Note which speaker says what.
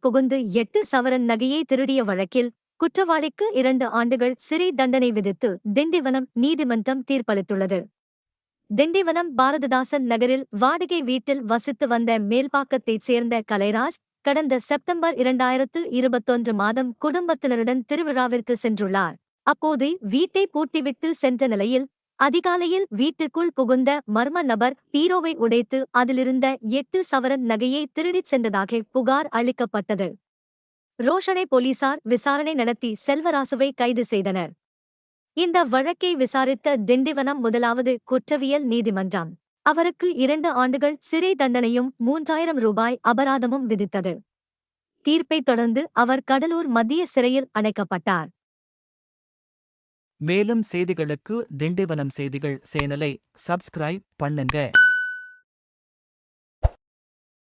Speaker 1: புகுந்து 8 சவரன் நகையை திருடிய வழக்கில் குற்றவாளிக்கு 2 ஆண்டுகள் சிறை தண்டனை விதித்து திண்டிவனம் நீதிமன்றம் தீர்ப்பளித்துள்ளது. திண்டிவனம் பாரதிதாசன் நகரில் வாடகை வீட்டில் வசித்து வந்த மேல்பாக்கத்தைச் சேர்ந்த கலைராஜ் கடந்த செப்டம்பர் 2021 மாதம் குடும்பத்தினருடன் திருவிழாவிற்கு சென்றுள்ளார். அப்போது வீட்டை பூட்டிவிட்டு சென்ற நிலையில் அதிகாலையில் வீட்டிற்குள் புகுந்த மர்ம நபர் பீரோவை உடைத்து அதிலிருந்த 8 சவரன் நகையை திருடிச் சென்றதாக புகார் அளிக்கப்பட்டது. ரோஷனை போலீசார் விசாரணை நடத்தி செல்வராசுவை கைது செய்தனர். இந்த வழக்கை விசாரித்த திண்டிவனம் முதலாவது குற்றவியல் நீதிமன்றம் அவருக்கு 2 ஆண்டுகள் சிறை தண்டனையும் 3000 ரூபாய் அபராதமும் விதித்தது. தீர்ப்பைத் தொடர்ந்து அவர் கடலூர் மத்திய சிறையில் அடைக்கப்பட்டார்.
Speaker 2: மேலும் செய்திகளுக்கு திண்டிவனம் செய்திகள் சேனலை சப்ஸ்கிரைப் பண்ணுங்க.